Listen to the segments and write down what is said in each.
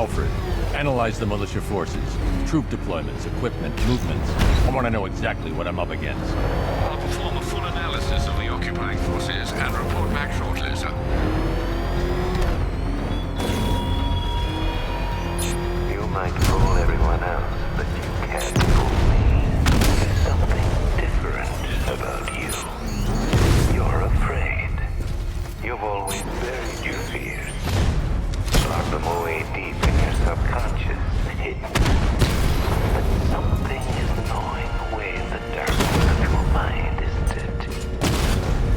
Alfred, analyze the militia forces, troop deployments, equipment, movements. I want to know exactly what I'm up against. I'll perform a full analysis of the occupying forces and report back shortly, sir. You might fool everyone else, but you can't fool me. There's something different about you. You're afraid. You've always buried your fears. Locked them away deep in your subconscious, hidden. But something is gnawing away in the darkness of your mind, isn't it?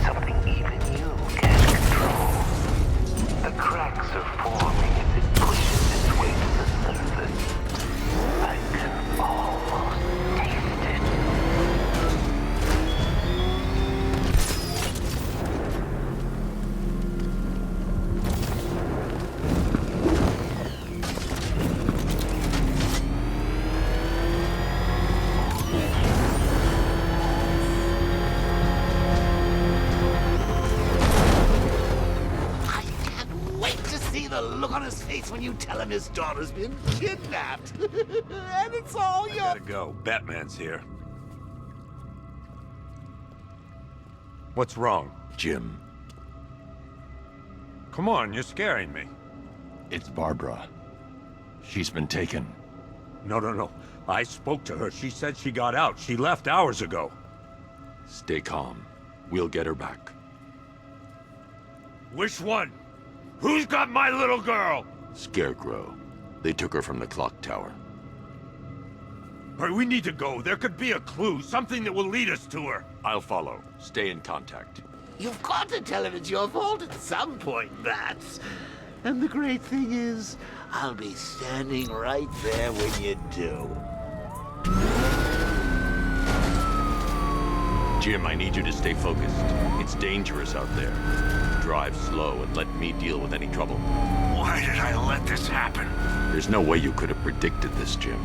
Something even you can't control. The cracks are forming as it pushes its way to the surface. I can almost taste it. Look on his face when you tell him his daughter's been kidnapped. And it's all your... I gotta go. Batman's here. What's wrong? Jim, Come on, you're scaring me. it's Barbara. She's been taken. No. I spoke to her. She said she got out. She left hours ago. Stay calm. We'll get her back. Which one? Who's got my little girl? Scarecrow. They took her from the clock tower. All right, we need to go. There could be a clue, something that will lead us to her. I'll follow. Stay in contact. You've got to tell him it's your fault at some point, Bats. And the great thing is, I'll be standing right there when you do. Jim, I need you to stay focused. It's dangerous out there. Drive slow and let me deal with any trouble. Why did I let this happen? There's no way you could have predicted this, Jim.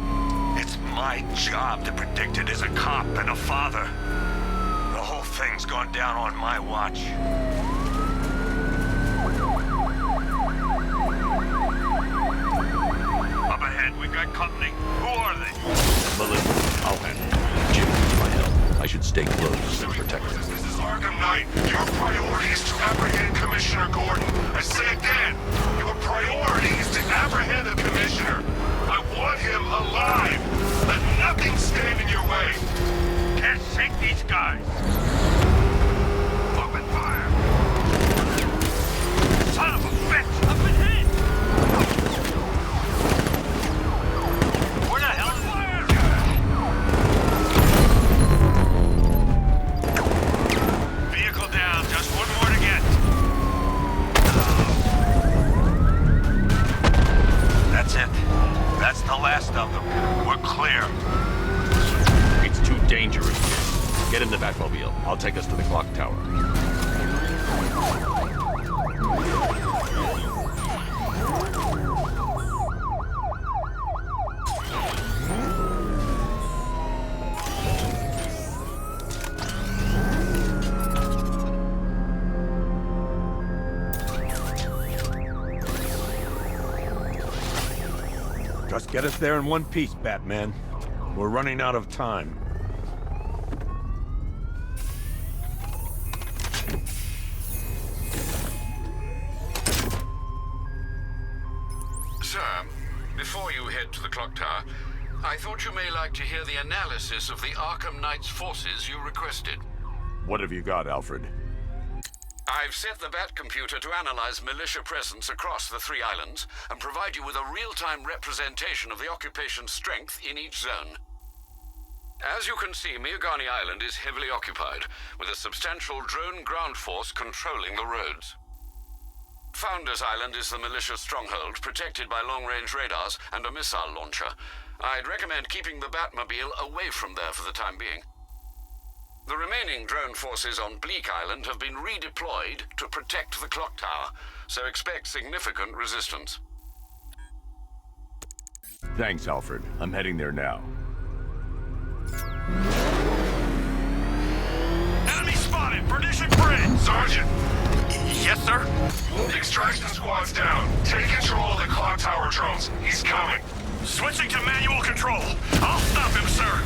It's my job to predict it as a cop and a father. The whole thing's gone down on my watch. Up ahead, we've got company. Who are they? Melissa, I'll handle it. Jim needs my help. I should stay close and protect her. This is Arkham Knight. Your priority is to apprehend Commissioner Gordon. I say again, your priority is to apprehend the Commissioner. I want him alive. Let nothing stand in your way. Can't shake these guys. Open fire. Son of a bitch! Up ahead! Where the hell is vehicle down? Just one more to get. That's it. That's the last of them. We're clear. It's too dangerous, Jim. Get in the Batmobile. I'll take us to the clock tower. Just get us there in one piece, Batman. We're running out of time. Sir, before you head to the clock tower, I thought you may like to hear the analysis of the Arkham Knight's forces you requested. What have you got, Alfred? I've set the Bat computer to analyze militia presence across the 3 islands and provide you with a real-time representation of the occupation's strength in each zone. As you can see, Miagani Island is heavily occupied, with a substantial drone ground force controlling the roads. Founders Island is the militia stronghold, protected by long-range radars and a missile launcher. I'd recommend keeping the Batmobile away from there for the time being. The remaining drone forces on Bleak Island have been redeployed to protect the clock tower, so expect significant resistance. Thanks, Alfred. I'm heading there now. Enemy spotted! Perdition Bridge! Sergeant, Yes, sir? The extraction squad's down. Take control of the clock tower drones. He's coming. Switching to manual control. I'll stop him, sir.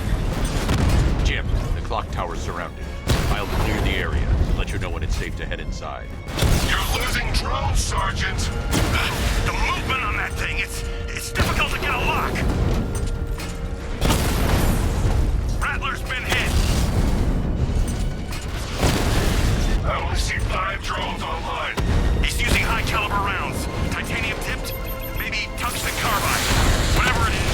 Jim, the clock tower's surrounded. I'll clear the area, let you know when it's safe to head inside. You're losing drones, Sergeant. The movement on that thing, it's difficult to get a lock. Rattler's been hit. I only see 5 drones online. He's using high caliber rounds. Titanium tipped? Maybe tungsten carbide. Whatever it is.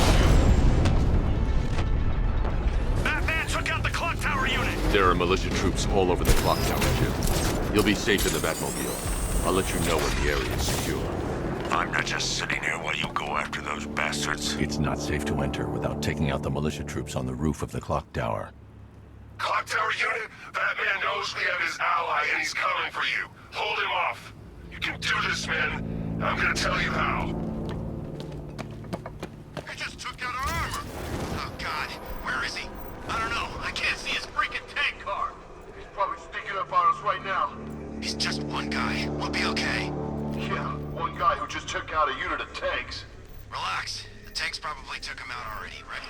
That man took out the clock tower unit. There are militia troops all over the clock tower, Jim. You'll be safe in the Batmobile. I'll let you know when the area is secure. I'm not just sitting here while you go after those bastards. It's not safe to enter without taking out the militia troops on the roof of the clock tower. Clock tower unit, that man knows we have his ally and he's coming for you. Hold him off. You can do this, man. I'm gonna tell you how. He just took out our armor. Oh, God. Where is he? I don't know. I can't see his freaking tank car. He's probably sneaking up on us right now. He's just one guy. We'll be okay. Yeah, one guy who just took out a unit of tanks. Relax. The tanks probably took him out already, right?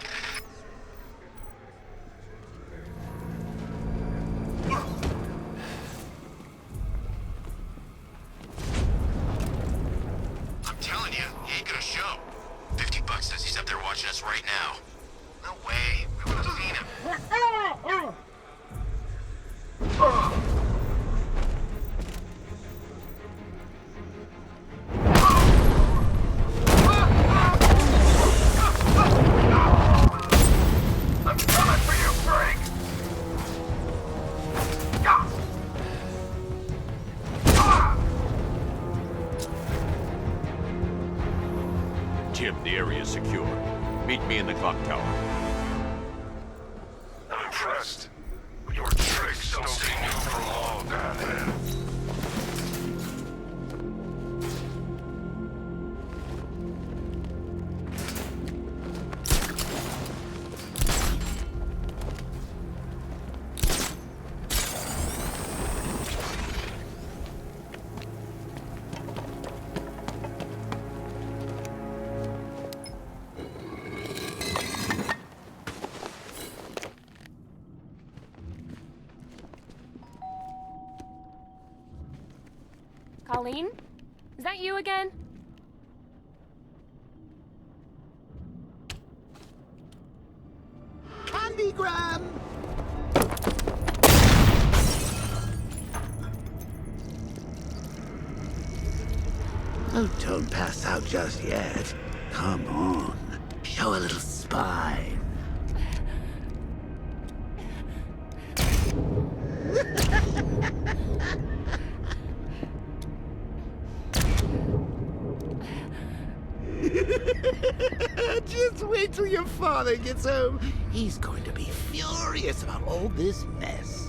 I'm telling you, he ain't gonna show. $50 says he's up there watching us right now. No way. We would have seen him. I'm coming for you, Frank! Jim, the area is secure. Meet me in the clock tower. I'm impressed. But your tricks don't stay new for long, Batman. Colleen? Is that you again? Candygram! Oh, don't pass out just yet. Come on. Show a little spine. Just wait till your father gets home. He's going to be furious about all this mess.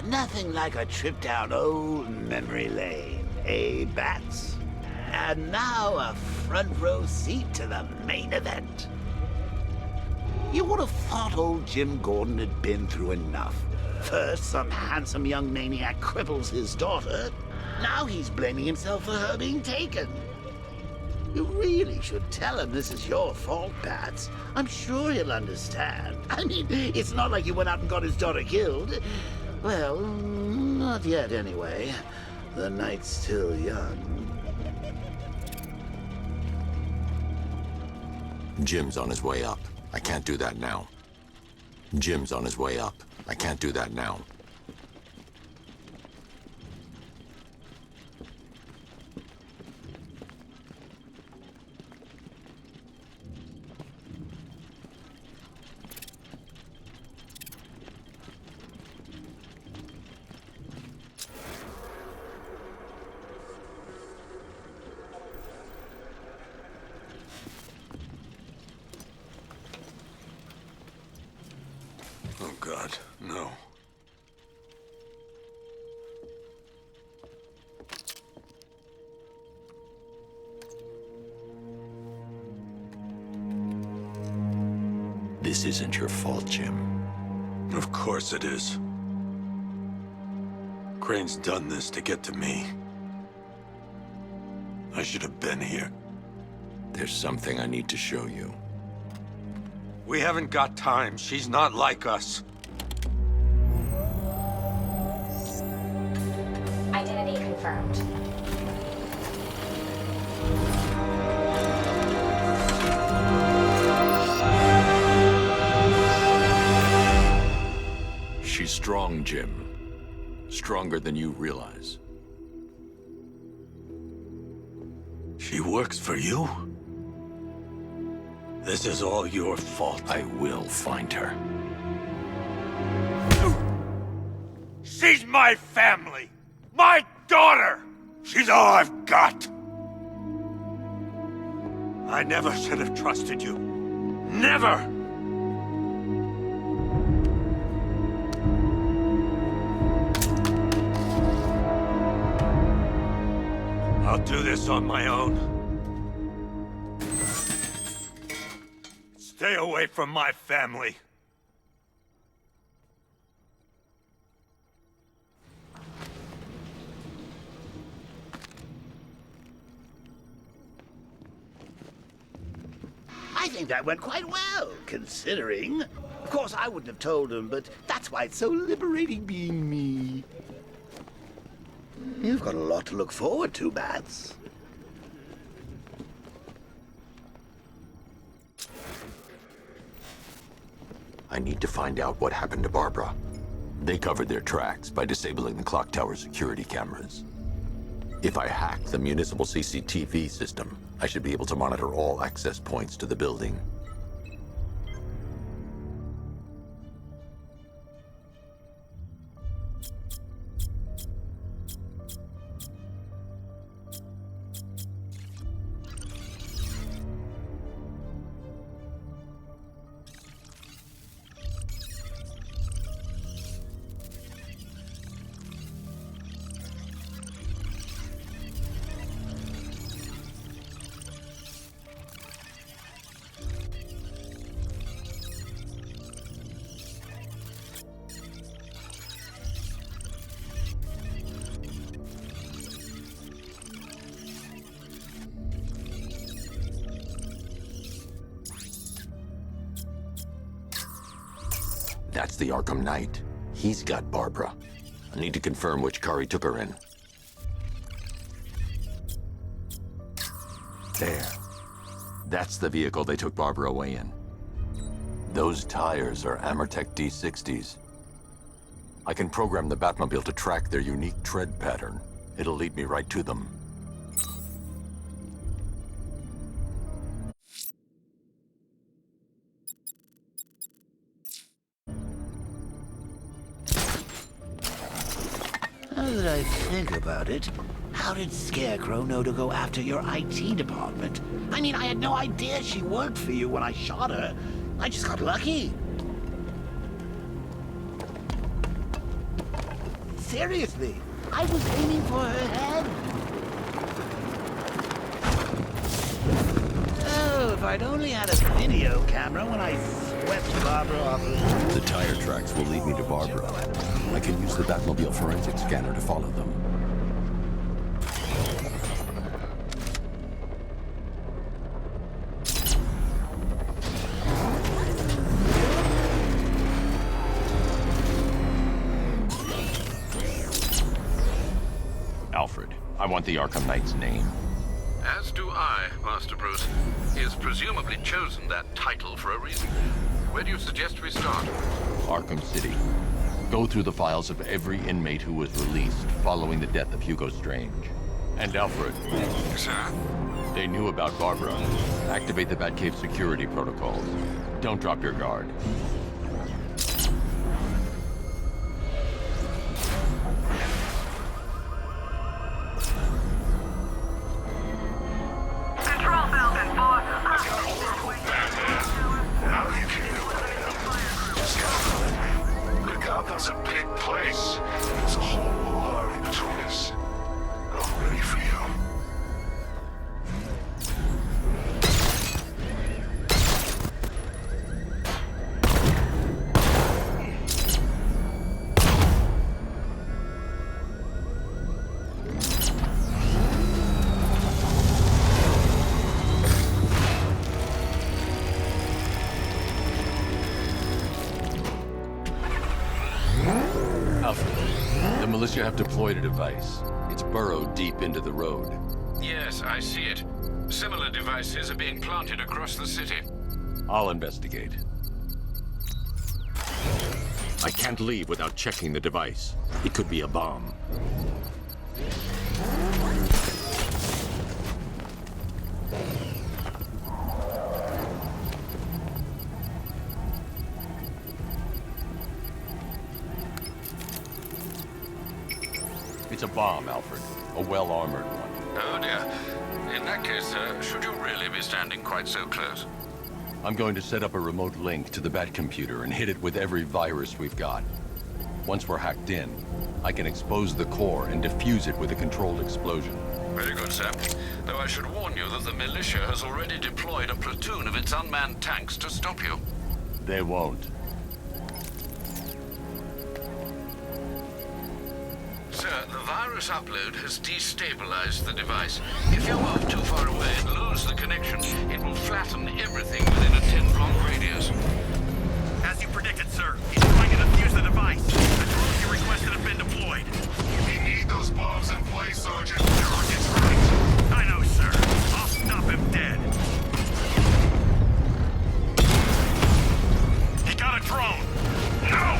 Nothing like a trip down old memory lane, eh, Bats? And now a front row seat to the main event. You would have thought old Jim Gordon had been through enough. First, some handsome young maniac cripples his daughter. Now he's blaming himself for her being taken. You really should tell him this is your fault, Bats. I'm sure he'll understand. I mean, it's not like you went out and got his daughter killed. Well, not yet anyway. The night's still young. Jim's on his way up. I can't do that now. Jim's on his way up. I can't do that now. This isn't your fault, Jim. Of course it is. Crane's done this to get to me. I should have been here. There's something I need to show you. We haven't got time. She's not like us. Identity confirmed. She's strong, Jim. Stronger than you realize. She works for you? This is all your fault. I will find her. She's my family! My daughter! She's all I've got! I never should have trusted you. Never! I'll do this on my own. Stay away from my family. I think that went quite well, considering. Of course, I wouldn't have told him, but that's why it's so liberating being me. You've got a lot to look forward to, Bats. I need to find out what happened to Barbara. They covered their tracks by disabling the clock tower security cameras. If I hack the municipal CCTV system, I should be able to monitor all access points to the building. That's the Arkham Knight. He's got Barbara. I need to confirm which car he took her in. There. That's the vehicle they took Barbara away in. Those tires are Amertech D60s. I can program the Batmobile to track their unique tread pattern. It'll lead me right to them. Now that I think about it, how did Scarecrow know to go after your IT department? I mean, I had no idea she worked for you when I shot her. I just got lucky. Seriously, I was aiming for her head. Oh, if I'd only had a video camera when I swept Barbara off. The tire tracks will lead me to Barbara. I can use the Batmobile forensic scanner to follow them. Alfred, I want the Arkham Knight's name. As do I, Master Bruce. He has presumably chosen that title for a reason. Where do you suggest we start? Arkham City. Go through the files of every inmate who was released following the death of Hugo Strange. And Alfred. Sir? They knew about Barbara. Activate the Batcave security protocols. Don't drop your guard. Control Falcon 4. Now you can do it. Gotham's a big place. There's a whole lot in between us. I'm ready for you. Alfred, the militia have deployed a device. It's burrowed deep into the road. Yes, I see it. Similar devices are being planted across the city. I'll investigate. I can't leave without checking the device. It could be a bomb. It's a bomb, Alfred. A well-armored one. Oh dear. In that case, should you really be standing quite so close? I'm going to set up a remote link to the Batcomputer and hit it with every virus we've got. Once we're hacked in, I can expose the core and defuse it with a controlled explosion. Very good, sir. Though I should warn you that the militia has already deployed a platoon of its unmanned tanks to stop you. They won't. Sir, the virus upload has destabilized the device. If you move too far away and lose the connection, it will flatten everything within a 10-block radius. As you predicted, sir. He's trying to defuse the device. The drones you requested have been deployed. We need those bombs in place, Sergeant. Target's right. I know, sir. I'll stop him dead. He got a drone. No!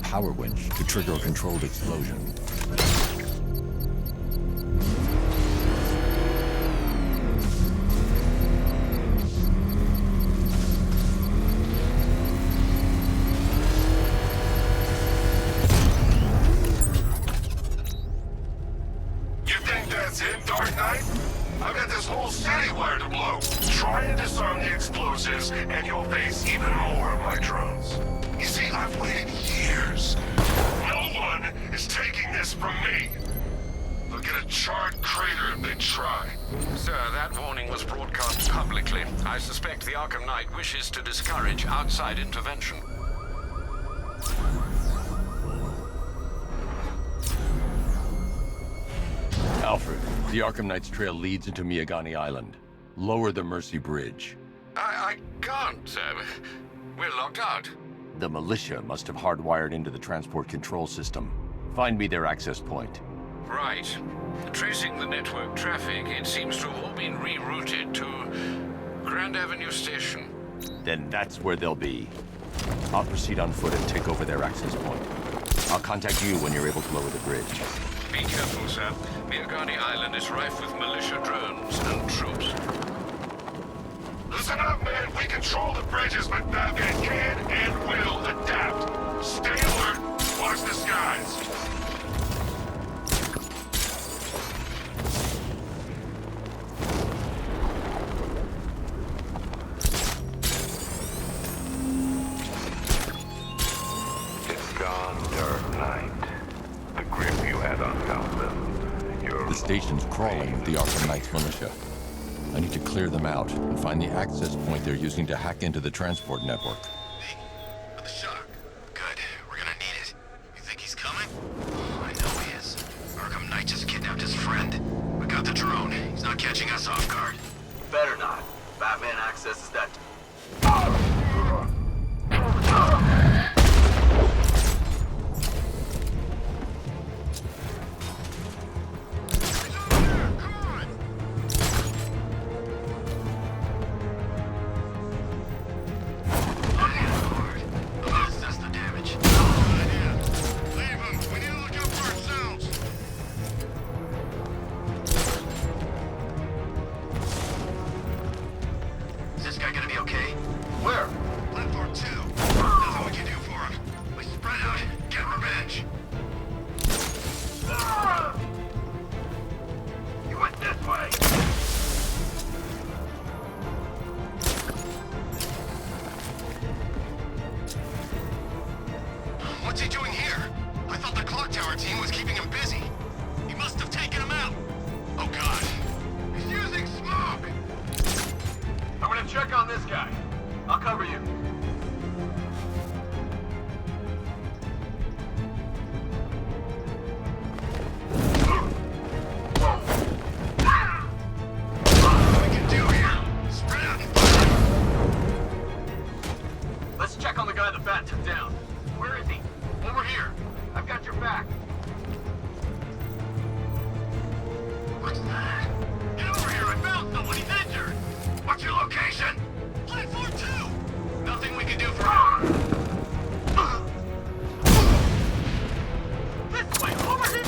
Power winch to trigger a controlled explosion. You think that's it, Dark Knight? I've got this whole city wired to blow. Try and disarm the explosives, and you'll face even more of my drones. You see, I've waited years. No one is taking this from me. They'll get a charred crater if they try. Sir, that warning was broadcast publicly. I suspect the Arkham Knight wishes to discourage outside intervention. Alfred, the Arkham Knight's trail leads into Miagani Island. Lower the Mercy Bridge. I can't, sir. We're locked out. The militia must have hardwired into the transport control system. Find me their access point. Right. Tracing the network traffic, it seems to have all been rerouted to Grand Avenue Station. Then that's where they'll be. I'll proceed on foot and take over their access point. I'll contact you when you're able to lower the bridge. Be careful, sir. Miagani Island is rife with militia drones and troops. Listen up, man. We control the bridges, but Batman can and will adapt. Stay alert. Watch the skies. It's gone, Dark Knight. The grip you had on Gotham. The station's crawling with the Arkham Knight's militia. I need to clear them out and find the access point they're using to hack into the transport network. Hey, for the shock. Good. We're gonna need it. You think he's coming? I know he is. Arkham Knight just kidnapped his friend. We got the drone. He's not catching us off guard. Better not. Batman accesses that. What's he doing here? I thought the clock tower team was keeping him busy. He must have taken him out. Oh god. He's using smoke! I'm gonna check on this guy. I'll cover you. What we can do here? Spread out and fight. Let's check on the guy the bat took down. Where is he? Over here. I've got your back. What's that? Get over here! I found someone! He's injured! What's your location? Platform 2! Nothing we can do for him. This way! Over here!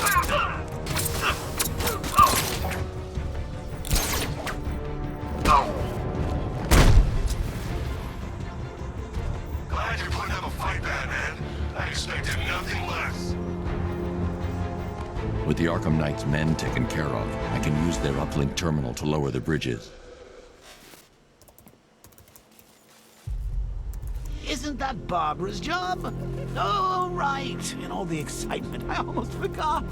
Glad you're putting up a fight, Batman. I expected nothing less. With the Arkham Knight's men taken care of, I can use their uplink terminal to lower the bridges. Isn't that Barbara's job? Oh, right. In all the excitement, I almost forgot.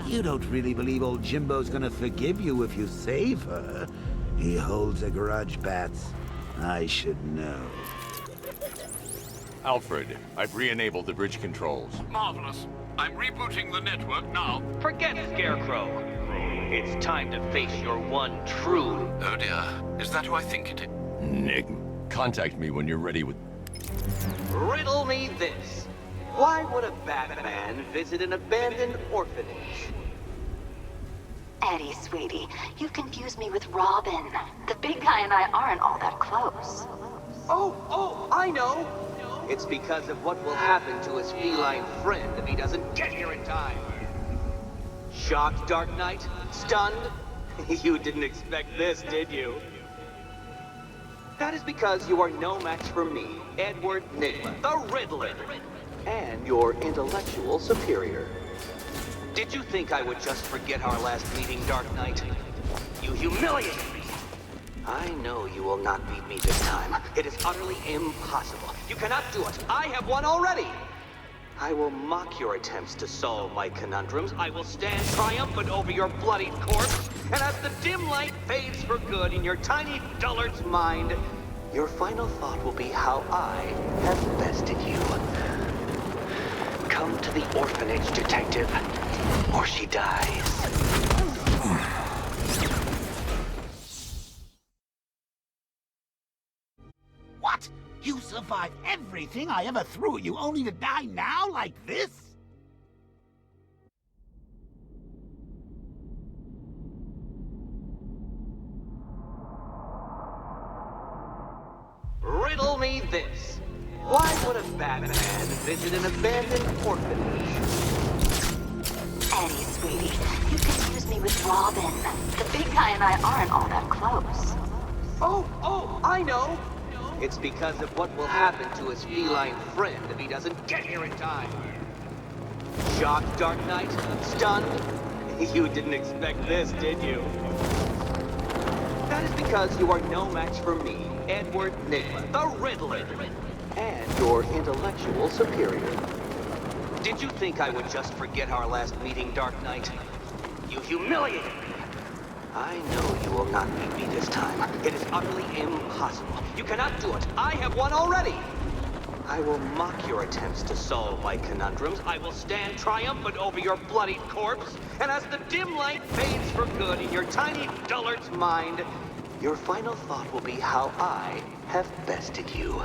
You don't really believe old Jimbo's gonna forgive you if you save her. He holds a grudge, Bats. I should know. Alfred, I've re-enabled the bridge controls. Marvelous. I'm rebooting the network now. Forget Scarecrow. It's time to face your one true... Oh dear. Is that who I think it is? Nick, contact me when you're ready with... Riddle me this. Why would a Batman visit an abandoned orphanage? Eddie, sweetie, you confused me with Robin. The big guy and I aren't all that close. Oh, I know. It's because of what will happen to his feline friend if he doesn't get here in time. Shocked, Dark Knight? Stunned? You didn't expect this, did you? That is because you are no match for me, Edward Nygma, the Riddler, and your intellectual superior. Did you think I would just forget our last meeting, Dark Knight? You humiliated me! I know you will not beat me this time. It is utterly impossible. You cannot do it. I have won already! I will mock your attempts to solve my conundrums. I will stand triumphant over your bloodied corpse. And as the dim light fades for good in your tiny dullard's mind, your final thought will be how I have bested you. Come to the orphanage, detective, or she dies. What? You survived everything I ever threw at you, only to die now like this? Riddle me this. Why would a Batman visit an abandoned orphanage? Eddie, sweetie, you confused me with Robin. The big guy and I aren't all that close. Oh, I know. It's because of what will happen to his feline friend if he doesn't get here in time. Shocked, Dark Knight? Stunned? You didn't expect this, did you? That is because you are no match for me, Edward Nygma, the Riddler, and your intellectual superior. Did you think I would just forget our last meeting, Dark Knight? You humiliated me! I know you will not beat me this time. It is utterly impossible. You cannot do it. I have won already. I will mock your attempts to solve my conundrums. I will stand triumphant over your bloodied corpse. And as the dim light fades for good in your tiny dullard's mind, your final thought will be how I have bested you.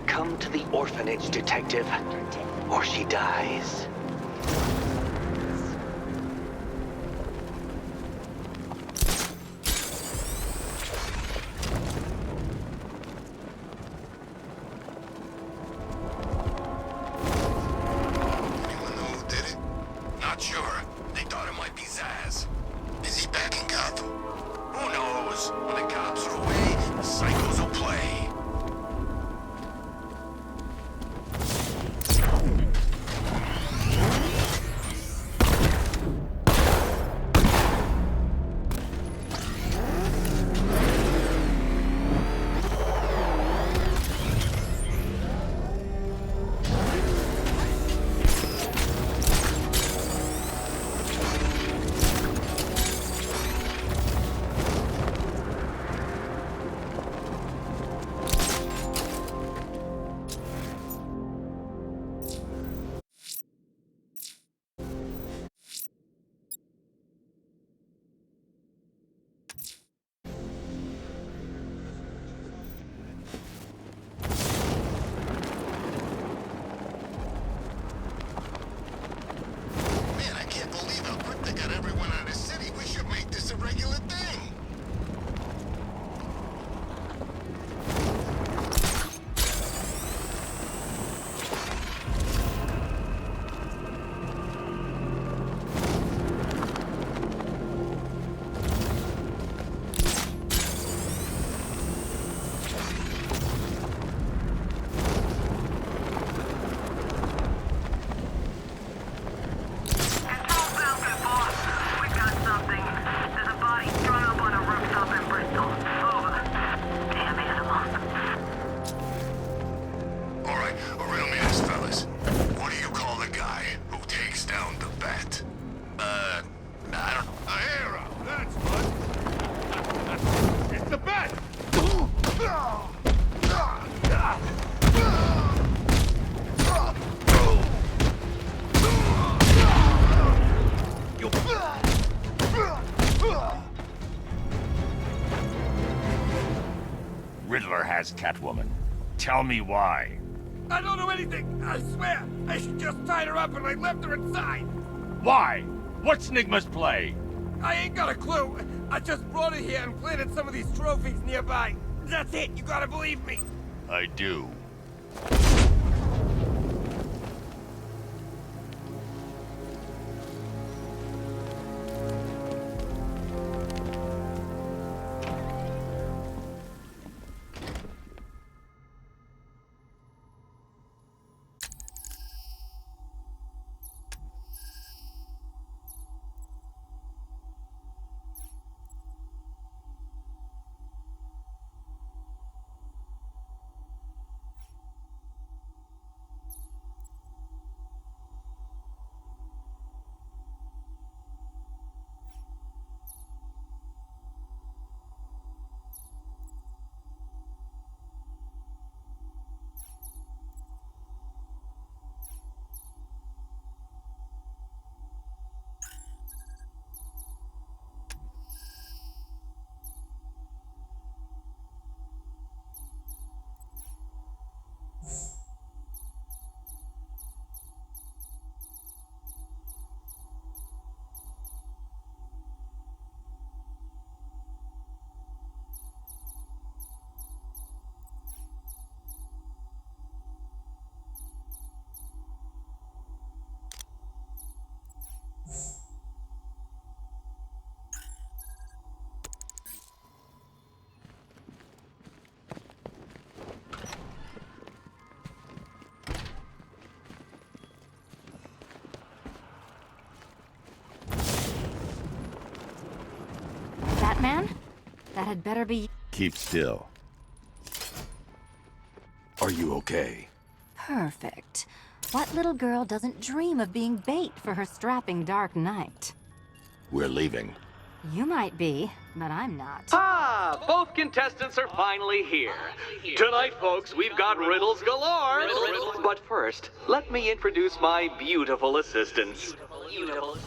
Come to the orphanage, detective, or she dies. Riddler has Catwoman. Tell me why. I don't know anything, I swear. I just tied her up and I left her inside. Why? What's Nigma's play? I ain't got a clue. I just brought her here and planted some of these trophies nearby. That's it, you gotta believe me. I do. Batman? That had better be... Keep still. Are you okay? Perfect. What little girl doesn't dream of being bait for her strapping Dark Knight? We're leaving. You might be, but I'm not. Ah, both contestants are finally here. Tonight, folks, we've got riddles galore. But first, let me introduce my beautiful assistants.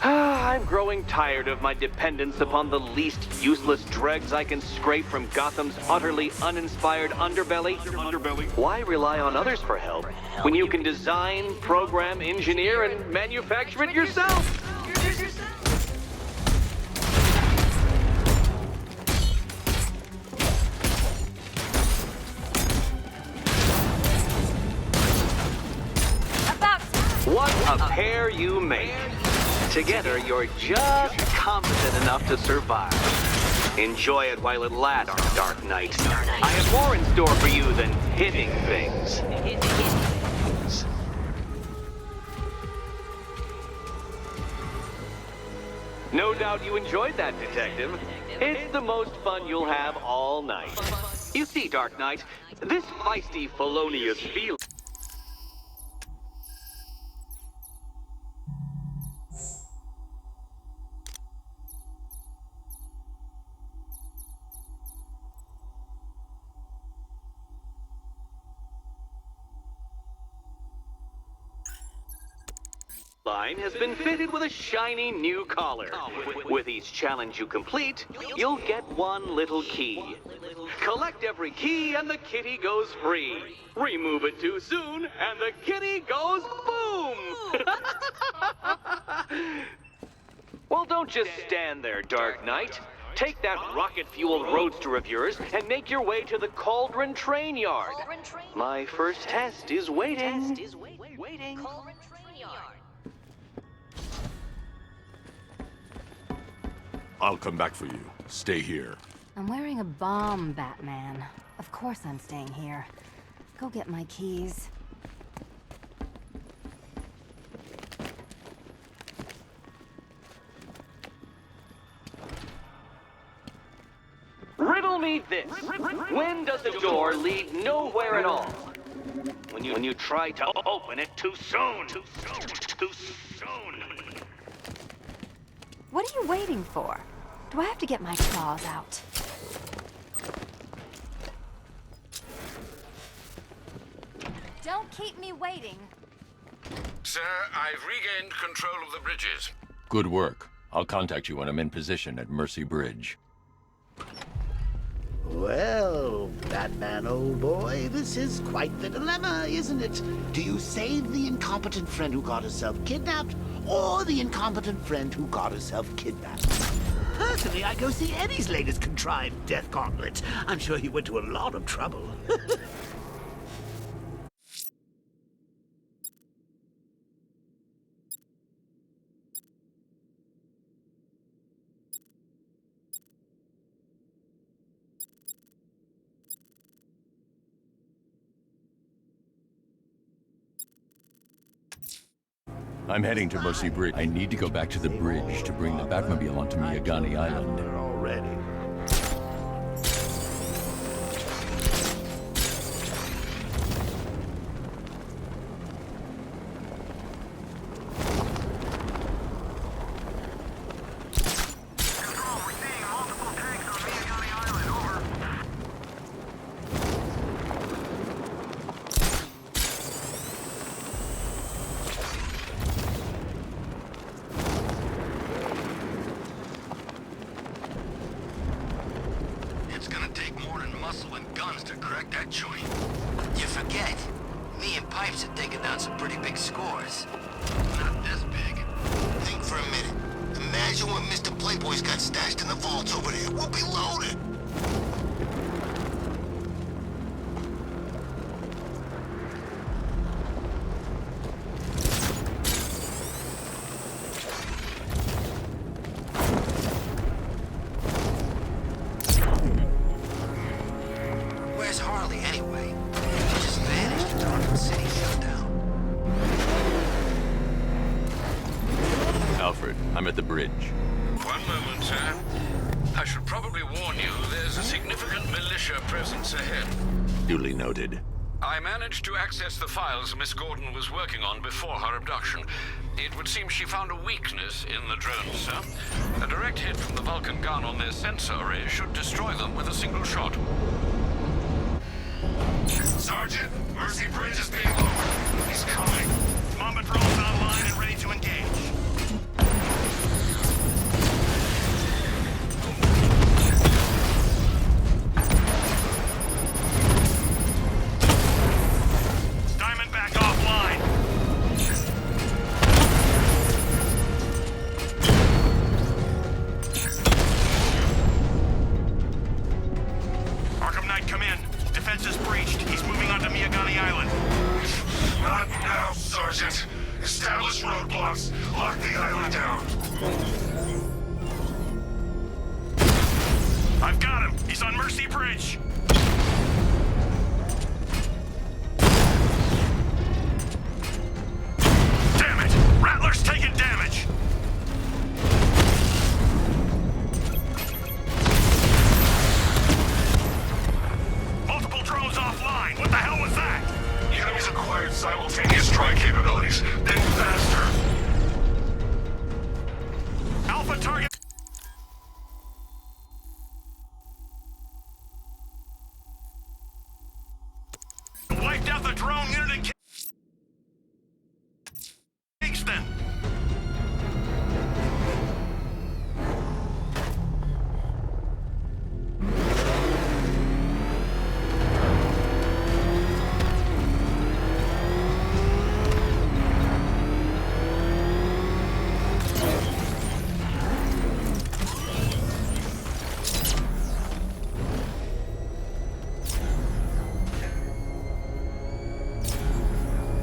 I'm growing tired of my dependence upon the least useless dregs I can scrape from Gotham's utterly uninspired underbelly. Why rely on others for help when you can design, program, engineer, and manufacture it yourself? What a pair you make. Together, you're just competent enough to survive. Enjoy it while it lasts, Dark Knight. I have more in store for you than hitting things. No doubt you enjoyed that, Detective. It's the most fun you'll have all night. You see, Dark Knight, this feisty, felonious feeling... line has been fitted with a shiny new collar. With each challenge you complete, you'll get one little key. Collect every key and the kitty goes free. Remove it too soon and the kitty goes boom! Well, don't just stand there, Dark Knight. Take that rocket-fueled roadster of yours and make your way to the Cauldron Train Yard. My first test is waiting. I'll come back for you. Stay here. I'm wearing a bomb, Batman. Of course I'm staying here. Go get my keys. Riddle me this. When does the door lead nowhere at all? When you try to open it too soon. Too soon. What are you waiting for? Do I have to get my claws out? Don't keep me waiting. Sir, I've regained control of the bridges. Good work. I'll contact you when I'm in position at Mercy Bridge. Well, Batman, old boy, this is quite the dilemma, isn't it? Do you save the incompetent friend who got herself kidnapped, or the incompetent friend who got herself kidnapped? Personally, I go see Eddie's latest contrived death gauntlet. I'm sure he went to a lot of trouble. I'm heading to Mercy Bridge. I need to go back to the bridge to bring the Batmobile onto Miyagani Island. Already. It's gonna take more than muscle and guns to crack that joint. You forget. Me and Pipes are taking down some pretty big scores. Not this big. Think for a minute. Imagine when Mr. Playboy's got stashed in the vaults over there. We'll be loaded. Where's Harley anyway? She just vanished into Arkham City shutdown. Alfred, I'm at the bridge. One moment, sir. I should probably warn you, there's a significant militia presence ahead. Duly noted. I managed to access the files Miss Gordon was working on before her abduction. It would seem she found a weakness in the drones, sir. A direct hit from the Vulcan gun on their sensor array should destroy them with a single shot. Sergeant, Mercy Bridge is being lowered. He's coming. Mamba drones online and ready to engage. Diamondback offline. Arkham Knight, come in. Defense is breached. He's moving onto Miyagani Island. Not now, Sergeant. Establish roadblocks. Lock the island down. I've got him. He's on Mercy Bridge. Damn it! Rattler's taking damage. Multiple drones offline. What the hell was that? The enemy's acquired simultaneous strike capabilities. Then faster. Alpha target. Wiped out the drone unit in Kingston.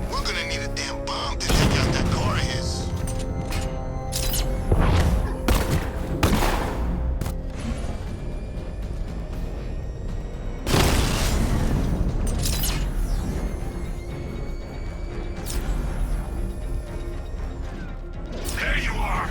We're gonna need a damn bomb to take out that car of his. There you are.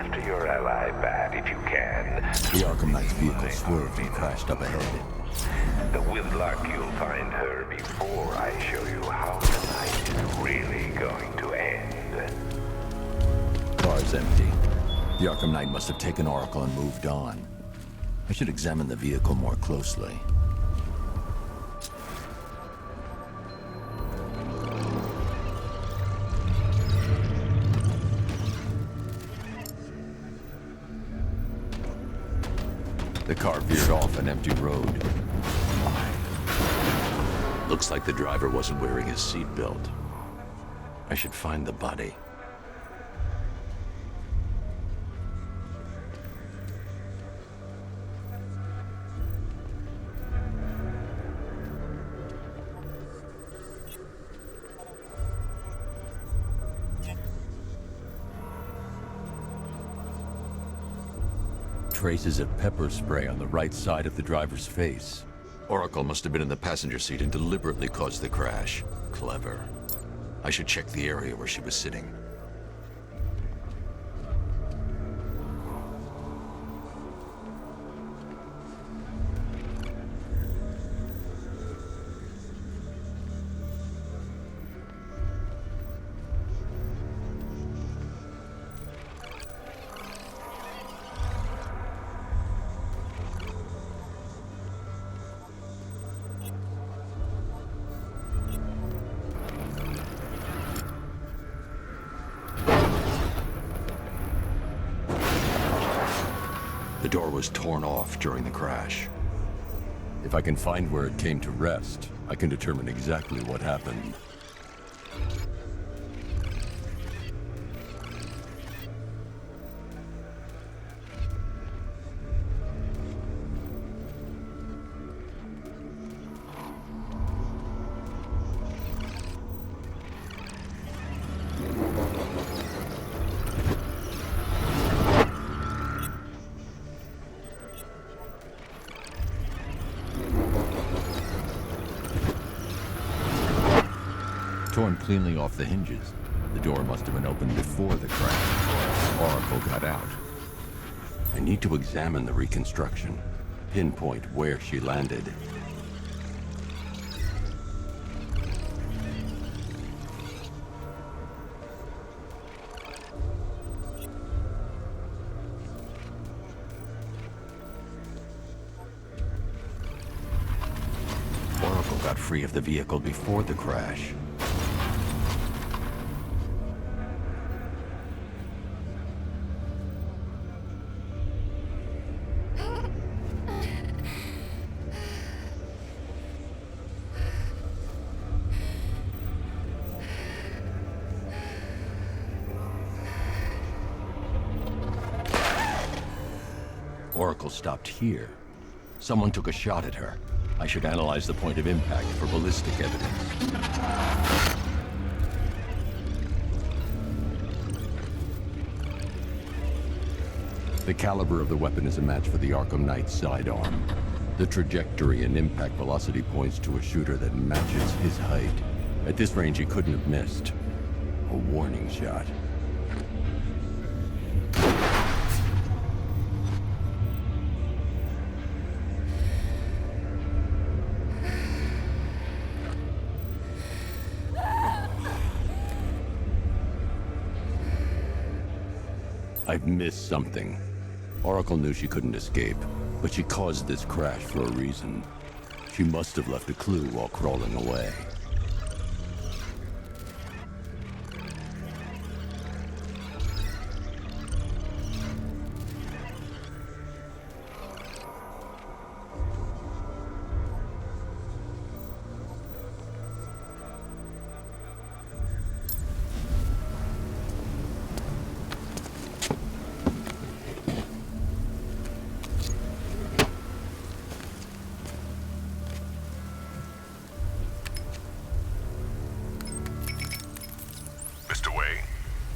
after your ally, Bat, if you can. The Arkham Knight's vehicle swerved and crashed up ahead. With luck, you'll find her before I show you how the night is really going to end. Car's empty. The Arkham Knight must have taken Oracle and moved on. I should examine the vehicle more closely. The car veered off an empty road. Looks like the driver wasn't wearing his seatbelt. I should find the body. Traces of pepper spray on the right side of the driver's face. Oracle must have been in the passenger seat and deliberately caused the crash. Clever. I should check the area where she was sitting. The door was torn off during the crash. If I can find where it came to rest, I can determine exactly what happened. Torn cleanly off the hinges. The door must have been opened before the crash. Oracle got out. I need to examine the reconstruction, pinpoint where she landed. Oracle got free of the vehicle before the crash. Oracle stopped here. Someone took a shot at her. I should analyze the point of impact for ballistic evidence. The caliber of the weapon is a match for the Arkham Knight's sidearm. The trajectory and impact velocity points to a shooter that matches his height. At this range, he couldn't have missed. A warning shot. I've missed something. Oracle knew she couldn't escape, but she caused this crash for a reason. She must have left a clue while crawling away.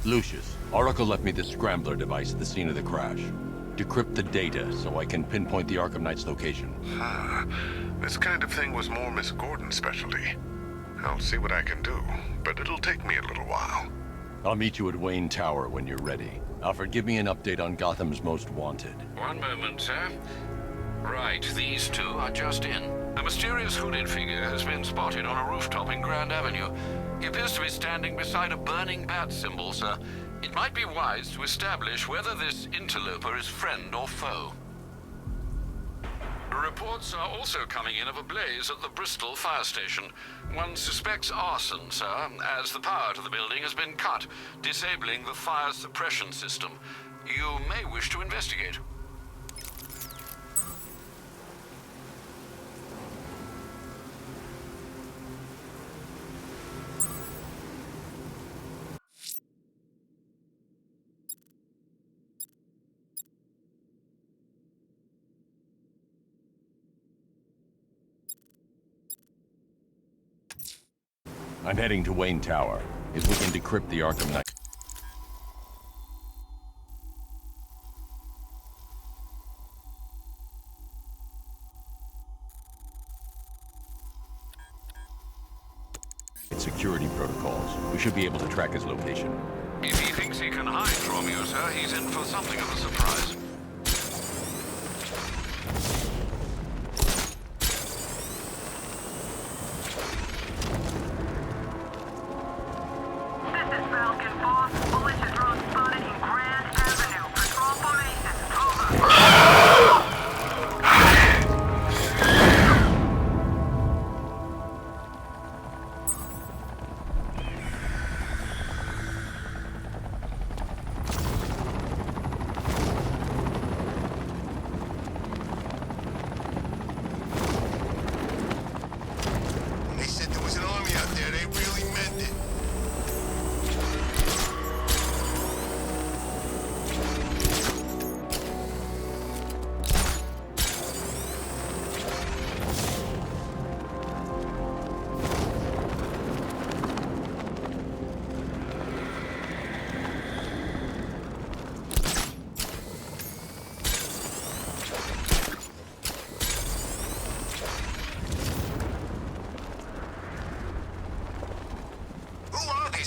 Lucius, Oracle left me the scrambler device at the scene of the crash. Decrypt the data so I can pinpoint the Arkham Knight's location. This kind of thing was more Miss Gordon's specialty. I'll see what I can do, but it'll take me a little while. I'll meet you at Wayne Tower when you're ready. Alfred, give me an update on Gotham's Most Wanted. One moment, sir. Right, these two are just in. A mysterious hooded figure has been spotted on a rooftop in Grand Avenue. He appears to be standing beside a burning bat symbol, sir. It might be wise to establish whether this interloper is friend or foe. Reports are also coming in of a blaze at the Bristol fire station. One suspects arson, sir, as the power to the building has been cut, disabling the fire suppression system. You may wish to investigate. I'm heading to Wayne Tower. If we can decrypt the Arkham Knight... security protocols, we should be able to track his location. If he thinks he can hide from you, sir, he's in for something of a surprise.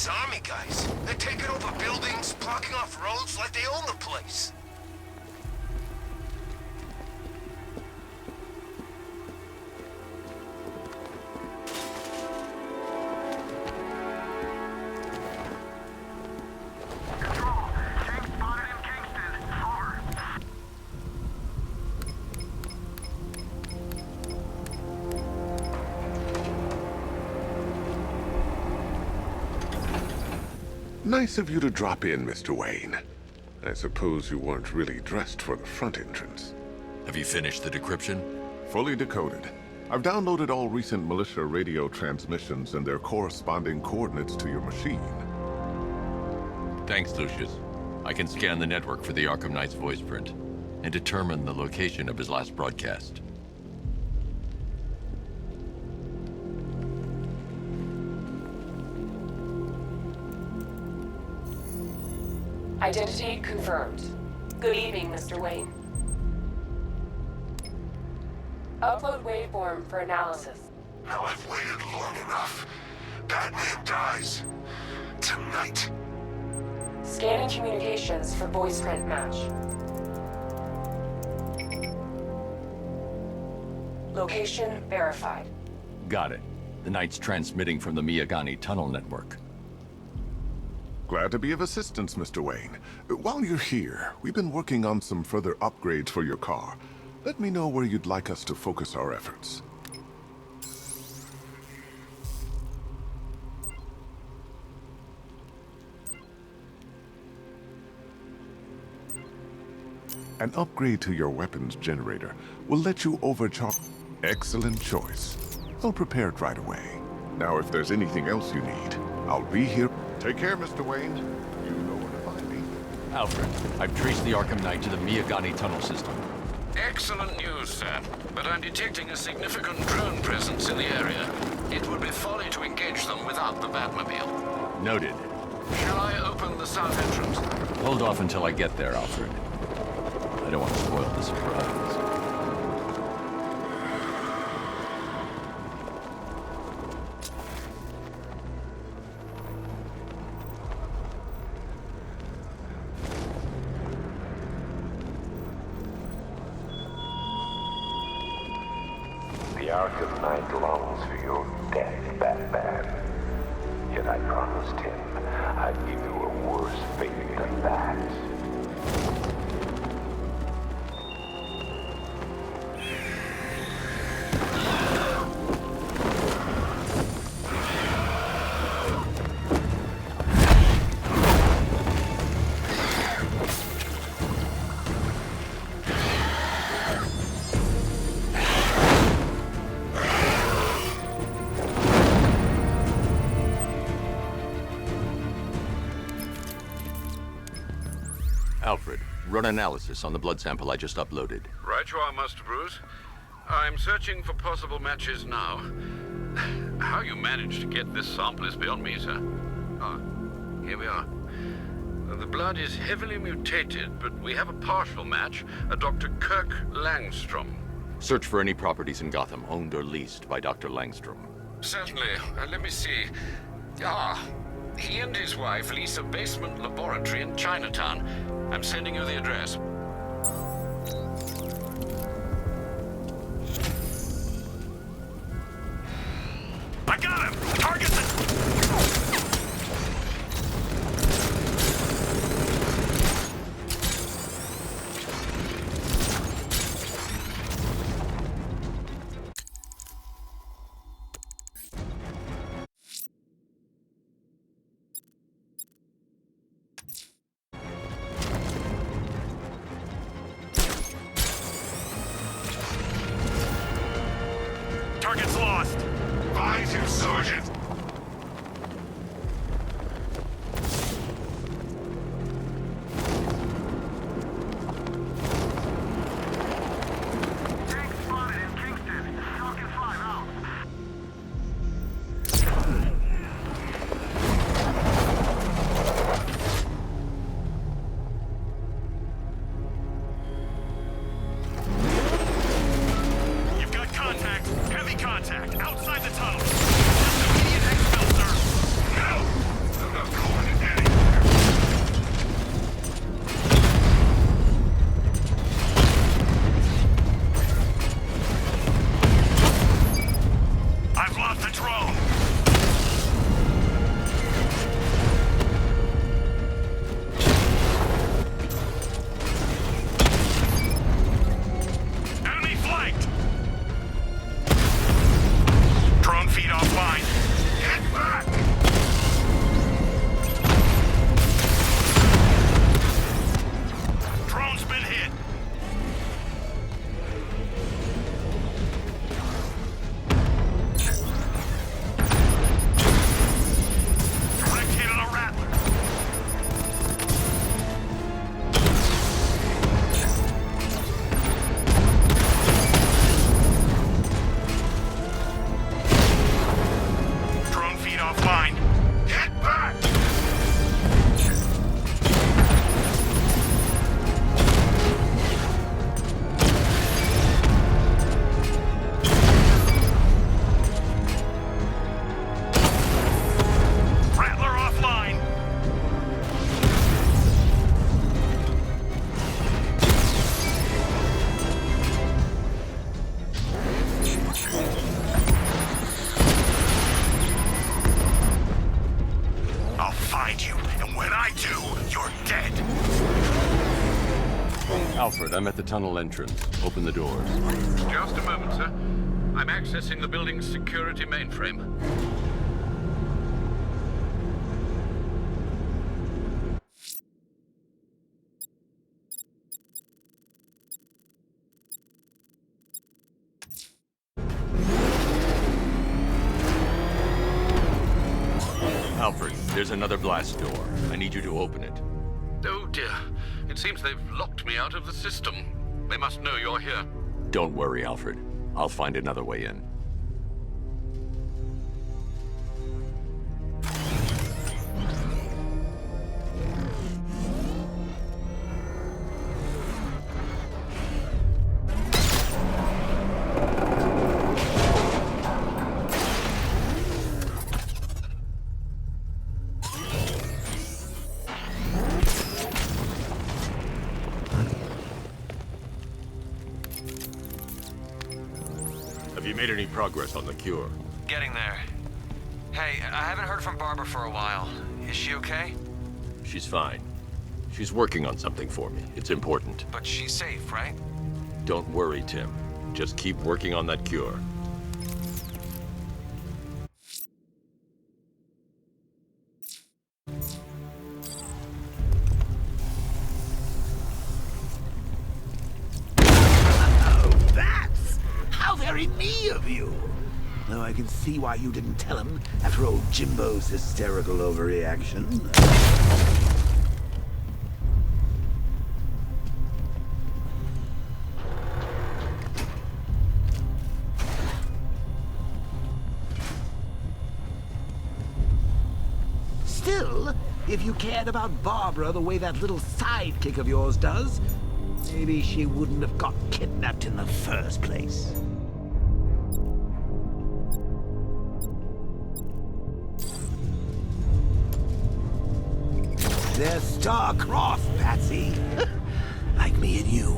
Army guys. They're taking over buildings, blocking off roads like they own the place. Nice of you to drop in, Mr. Wayne. I suppose you weren't really dressed for the front entrance. Have you finished the decryption? Fully decoded. I've downloaded all recent militia radio transmissions and their corresponding coordinates to your machine. Thanks, Lucius. I can scan the network for the Arkham Knight's voice print and determine the location of his last broadcast. Identity confirmed. Good evening, Mr. Wayne. Upload waveform for analysis. Now I've waited long enough. Batman dies. Tonight. Scanning communications for voice print match. Location verified. Got it. The Knight's transmitting from the Miyagani tunnel network. Glad to be of assistance, Mr. Wayne. While you're here, we've been working on some further upgrades for your car. Let me know where you'd like us to focus our efforts. An upgrade to your weapons generator will let you overcharge. Excellent choice. I'll prepare it right away. Now, if there's anything else you need, I'll be here. Take care, Mr. Wayne. You know where to find me. Alfred, I've traced the Arkham Knight to the Miyagani tunnel system. Excellent news, sir. But I'm detecting a significant drone presence in the area. It would be folly to engage them without the Batmobile. Noted. Shall I open the south entrance? Hold off until I get there, Alfred. I don't want to spoil the surprise. Arkham Knight longs for your death, Batman. Yet I promised him I'd give you a worse fate than that. Alfred, run analysis on the blood sample I just uploaded. Right you are, Master Bruce. I'm searching for possible matches now. How you managed to get this sample is beyond me, sir. Ah, here we are. The blood is heavily mutated, but we have a partial match, a Dr. Kirk Langstrom. Search for any properties in Gotham owned or leased by Dr. Langstrom. Certainly. Let me see. Ah, he and his wife lease a basement laboratory in Chinatown. I'm sending you the address. I got him! Target the... Target's lost. Find him, Sergeant. Tank spotted in Kingston. Falcon 5 out. You've got contact. Heavy contact. Outside the tunnel. Immediate exfil, sir. No! I'm not going anywhere. I've lost the drone. Enemy flanked. Drone feed offline. Get back! Drone's been hit. Direct hit on a Rattler. Drone feed offline. Get back! Rattler offline. I'll find you, and when I do, you're dead. Alfred, I'm at the tunnel entrance. Open the doors. Just a moment, sir. I'm accessing the building's security mainframe. Alfred, there's another blast door. I need you to open it. Oh dear. It seems they've locked me out of the system. They must know you're here. Don't worry, Alfred. I'll find another way in. made any progress on the cure? Getting there. Hey, I haven't heard from Barbara for a while. Is she okay? She's fine. She's working on something for me. It's important. But she's safe, right? Don't worry, Tim. Just keep working on that cure. Oh, that's how very me of you. Though I can see why you didn't tell him after old Jimbo's hysterical overreaction. Still, if you cared about Barbara the way that little sidekick of yours does, maybe she wouldn't have got kidnapped in the first place. They're star-crossed, Patsy. Like me and you.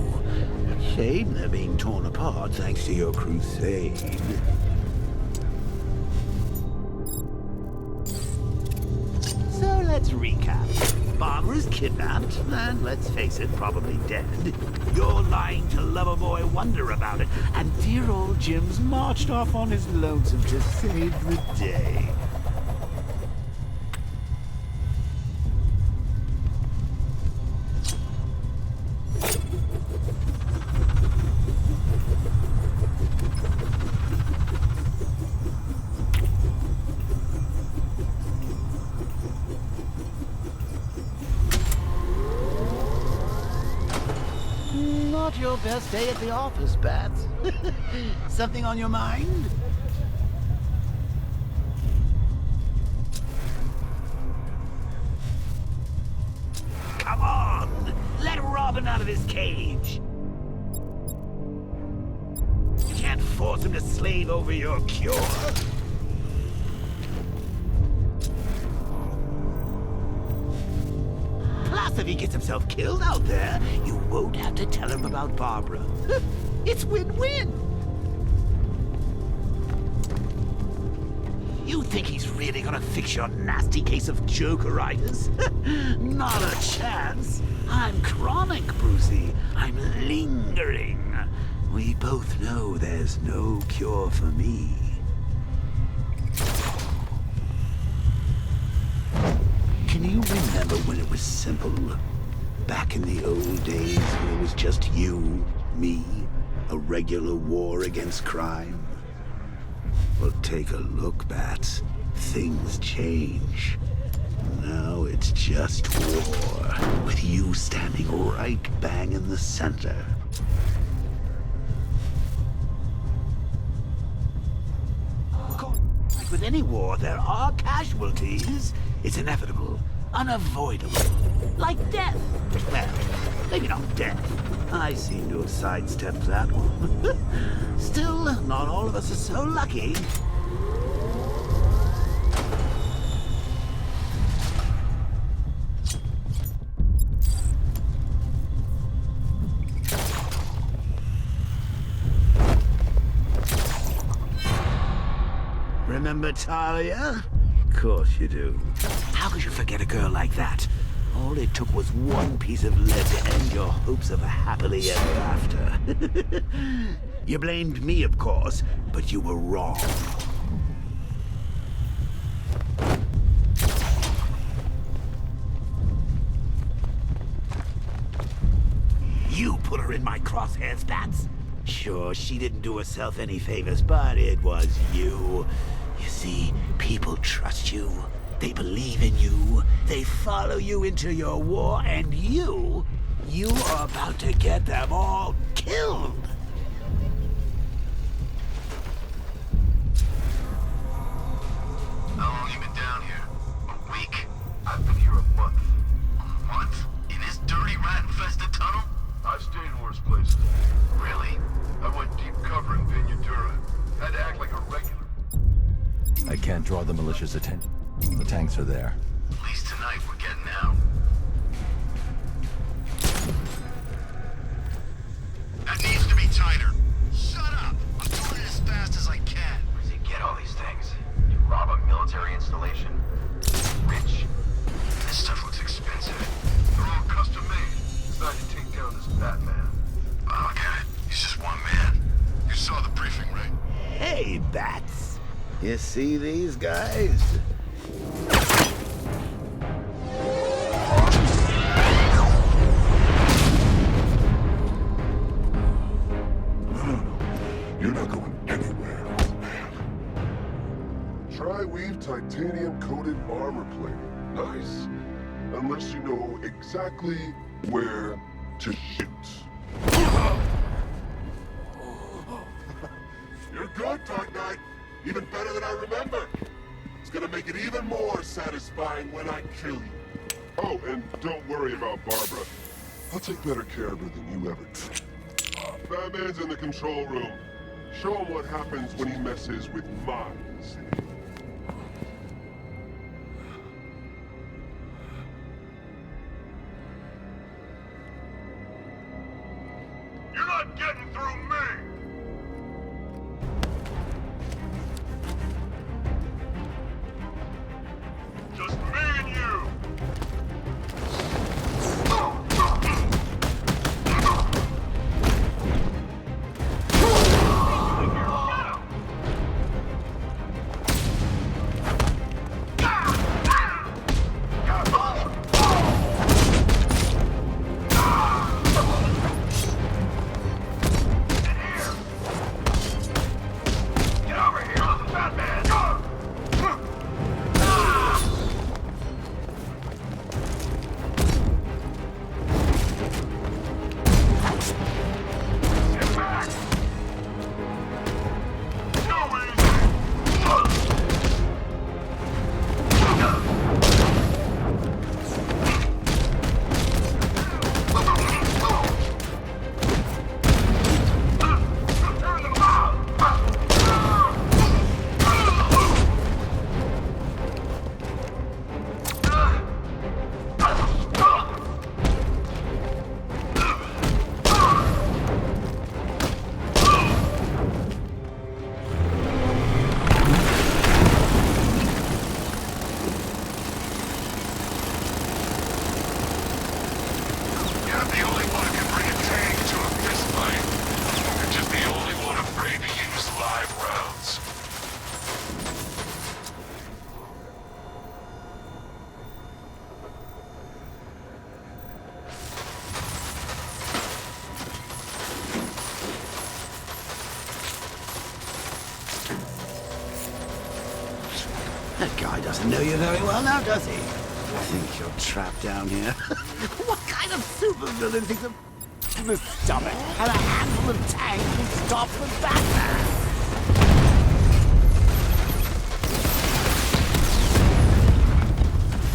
Shame they're being torn apart thanks to your crusade. So let's recap. Barbara's kidnapped, and let's face it, probably dead. You're lying to Loverboy Wonder about it, and dear old Jim's marched off on his lonesome to save the day. Not your best day at the office, Bats. Something on your mind? Come on! Let Robin out of his cage! You can't force him to slave over your cure. Plus, if he gets himself killed out there, you won't have to tell him about Barbara. It's win-win! You think he's really gonna fix your nasty case of Jokeritis? Not a chance. I'm chronic, Brucey. I'm lingering. We both know there's no cure for me. Can you remember when it was simple? Back in the old days when it was just you, me, a regular war against crime? Well, take a look, Bats. Things change. Now it's just war, with you standing right bang in the center. Of course, like with any war, there are casualties. It's inevitable, unavoidable, like death. Well, maybe not death. I seem to have sidestepped that one. Still, not all of us are so lucky. Remember Talia? Of course you do. How could you forget a girl like that? All it took was one piece of lead to end your hopes of a happily ever after. You blamed me, of course, but you were wrong. You put her in my crosshairs, Bats. Sure, she didn't do herself any favors, but it was you. You see, people trust you. They believe in you. They follow you into your war, and you are about to get them all killed. How long you been down here? A week? I've been here a month. A month? In this dirty, rat-infested tunnel? I've stayed worse places. Really? I went deep cover in Vinyatura. Had to act like a regular. I can't draw the militia's attention. The tanks are there. At least tonight we're getting out. That needs to be tighter. Shut up! I'm doing it as fast as I You see these guys? You're not going anywhere, man. Tri-weave titanium-coated armor plating. Nice. Unless you know exactly where to shoot. You're good, Dark Knight. Even better than I remember. It's gonna make it even more satisfying when I kill you. Oh, and don't worry about Barbara. I'll take better care of her than you ever did. Batman's in the control room. Show him what happens when he messes with my city. You're not getting through me! Just me and you! That guy doesn't know you very well now, does he? I think you're trapped down here. What kind of supervillain thinks of the stomach and a handful of tanks will stop the Batman?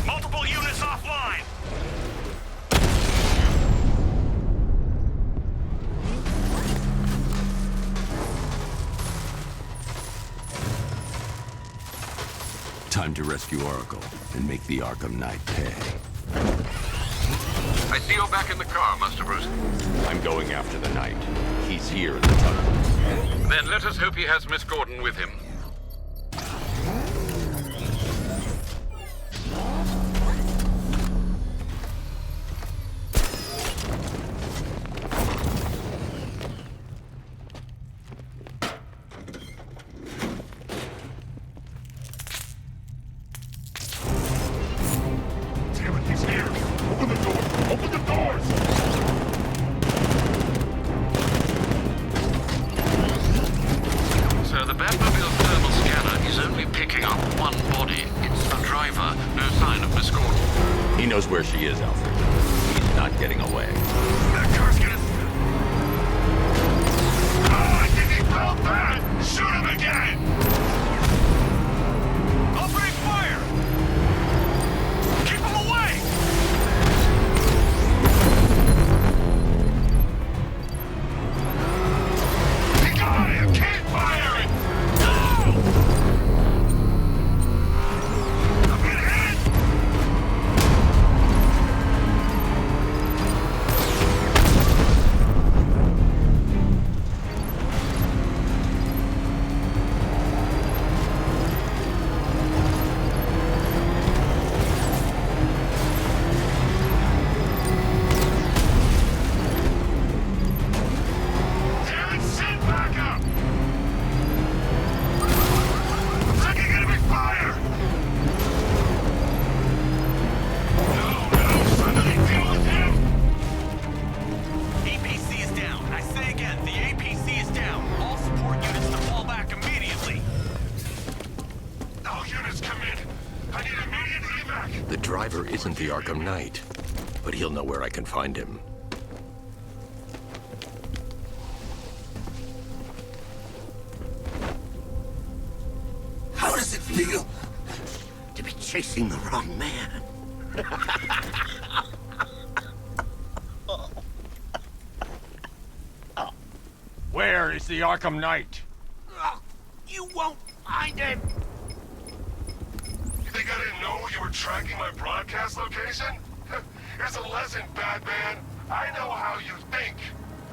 Multiple units offline! Time to rescue Oracle and make the Arkham Knight pay. I see you're back in the car, Master Bruce. I'm going after the Knight. He's here in the tunnel. Then let us hope he has Miss Gordon with him. He knows where she is, Alfred. He's not getting away. That car's gonna... Oh, I think he fell back! Shoot him again! Opening fire! Keep him away! He got him! Keep firing! No! I've been hit! The driver isn't the Arkham Knight, but he'll know where I can find him. How does it feel to be chasing the wrong man? Where is the Arkham Knight? You won't find him! You think I didn't know you were tracking my broadcast location? Here's a lesson, Batman. I know how you think,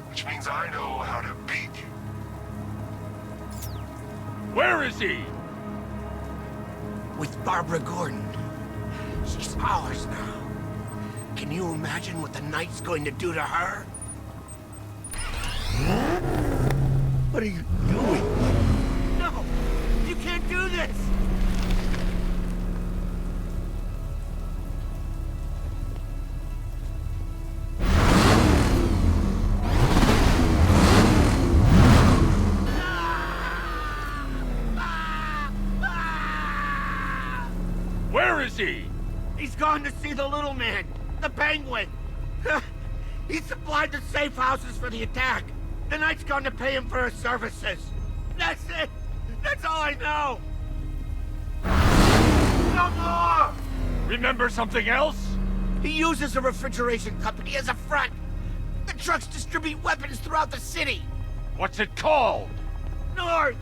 which means I know how to beat you. Where is he? With Barbara Gordon. She's ours now. Can you imagine what the Knight's going to do to her? What are you doing? No! You can't do this! Where is he? He's gone to see the little man, the Penguin. He supplied the safe houses for the attack. The Knight's gone to pay him for his services. That's it. That's all I know. No more! Remember something else? He uses a refrigeration company as a front. The trucks distribute weapons throughout the city. What's it called? North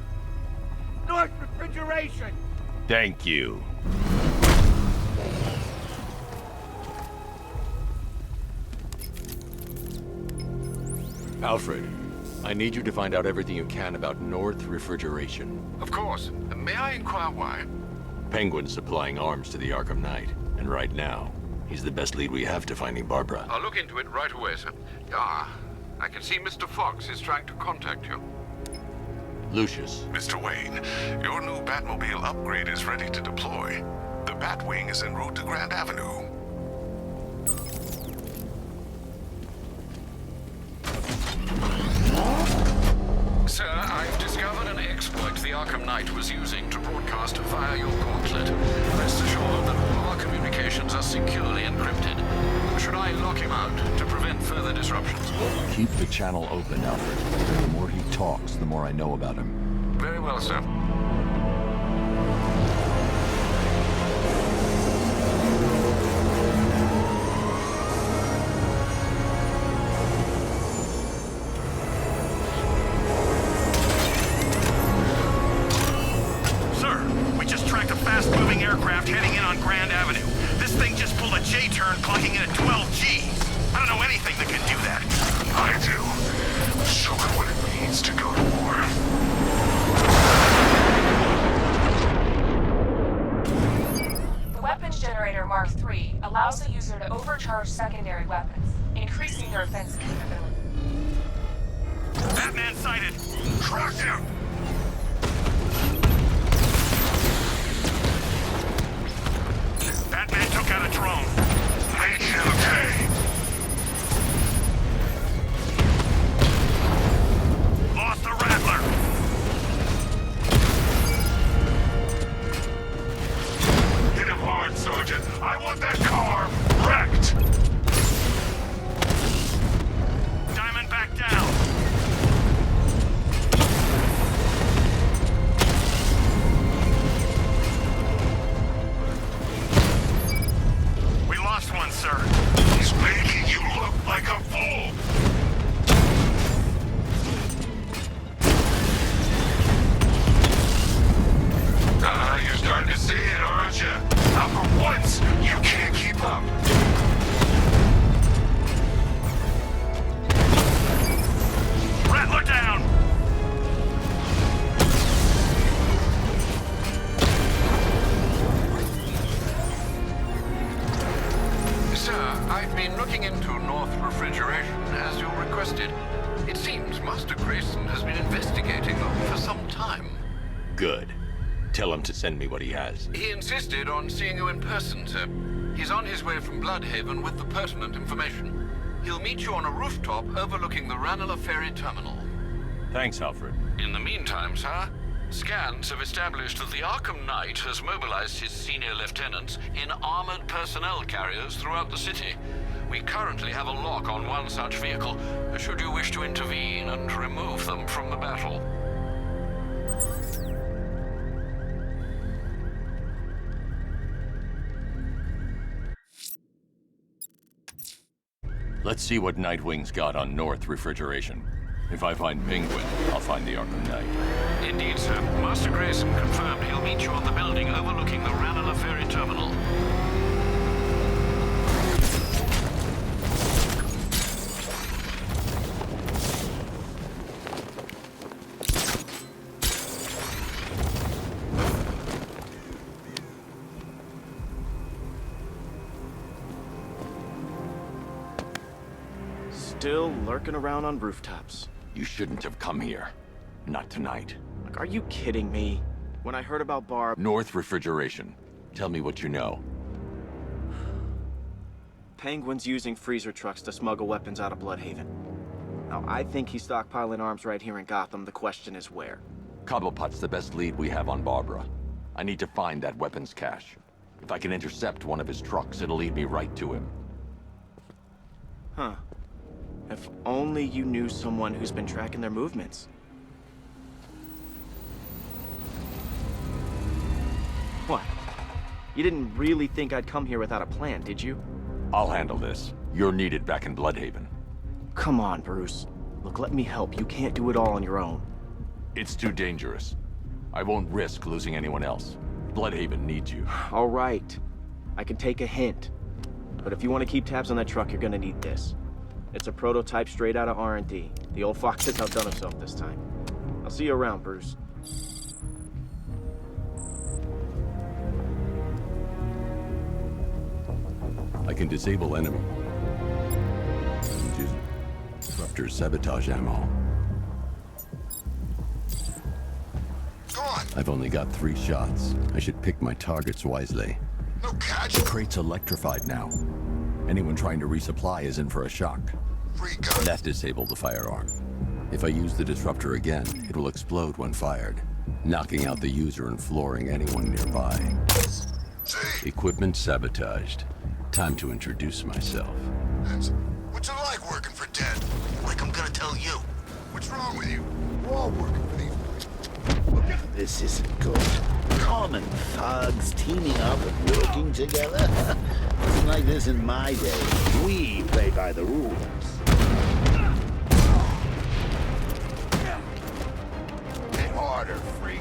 Refrigeration. Thank you. Alfred, I need you to find out everything you can about North Refrigeration. Of course. May I inquire why? Penguin's supplying arms to the Arkham Knight, and right now, he's the best lead we have to finding Barbara. I'll look into it right away, sir. Ah, I can see Mr. Fox is trying to contact you. Lucius. Mr. Wayne, your new Batmobile upgrade is ready to deploy. The Batwing is en route to Grand Avenue. Sir, I've discovered an exploit the Arkham Knight was using to broadcast via your gauntlet. Rest assured that all our communications are securely encrypted. Should I lock him out to prevent further disruptions? Keep the channel open, Alfred. The more he talks, the more I know about him. Very well, sir. Aircraft heading in on Grand Avenue. This thing just pulled a J-turn clocking in at 12 Gs. I don't know anything that can do that. I do. Show her what it means to go to war. The weapons generator Mark III allows the user to overcharge secondary weapons, increasing their offensive capability. Batman sighted. Track him! Batman took out a drone. Make him pay! Lost the Rattler. Hit him hard, Sergeant. I want that car wrecked! Diamond back down. One, sir. He's making you look like a fool! You're starting to see it, aren't you? Now for once, you can't keep up. Rattler down! Sir, I've been looking into North Refrigeration as you requested. It seems Master Grayson has been investigating them for some time. Good. Tell him to send me what he has. He insisted on seeing you in person, sir. He's on his way from Bloodhaven with the pertinent information. He'll meet you on a rooftop overlooking the Ranelagh Ferry Terminal. Thanks, Alfred. In the meantime, sir, Scans have established that the Arkham Knight has mobilized his senior lieutenants in armored personnel carriers throughout the city. We currently have a lock on one such vehicle, should you wish to intervene and remove them from the battle. Let's see what Nightwing's got on North Refrigeration. If I find Penguin, I'll find the Arkham Knight. Indeed, sir. Master Grayson confirmed he'll meet you on the building overlooking the Ranelagh Ferry Terminal. Still lurking around on rooftops. You shouldn't have come here. Not tonight. Like, are you kidding me? When I heard about Barb... North Refrigeration. Tell me what you know. Penguin's using freezer trucks to smuggle weapons out of Bloodhaven. Now, I think he's stockpiling arms right here in Gotham. The question is where. Cobblepot's the best lead we have on Barbara. I need to find that weapons cache. If I can intercept one of his trucks, it'll lead me right to him. Huh. If only you knew someone who's been tracking their movements. What? You didn't really think I'd come here without a plan, did you? I'll handle this. You're needed back in Bloodhaven. Come on, Bruce. Look, let me help. You can't do it all on your own. It's too dangerous. I won't risk losing anyone else. Bloodhaven needs you. All right. I can take a hint. But if you want to keep tabs on that truck, you're gonna need this. It's a prototype straight out of R&D. The old fox has outdone himself this time. I'll see you around, Bruce. I can disable enemy. Use disruptor sabotage ammo. Go on. I've only got 3 shots. I should pick my targets wisely. No catch. The crate's electrified now. Anyone trying to resupply is in for a shock. Free gun. That disabled the firearm. If I use the disruptor again, it will explode when fired, knocking out the user and flooring anyone nearby. See? Equipment sabotaged. Time to introduce myself. What's it like working for Ted? Like I'm gonna tell you. What's wrong with you? We're all working for these. This isn't good. Common thugs teaming up and working together. Wasn't like this in my day. We play by the rules. Hit harder, freak.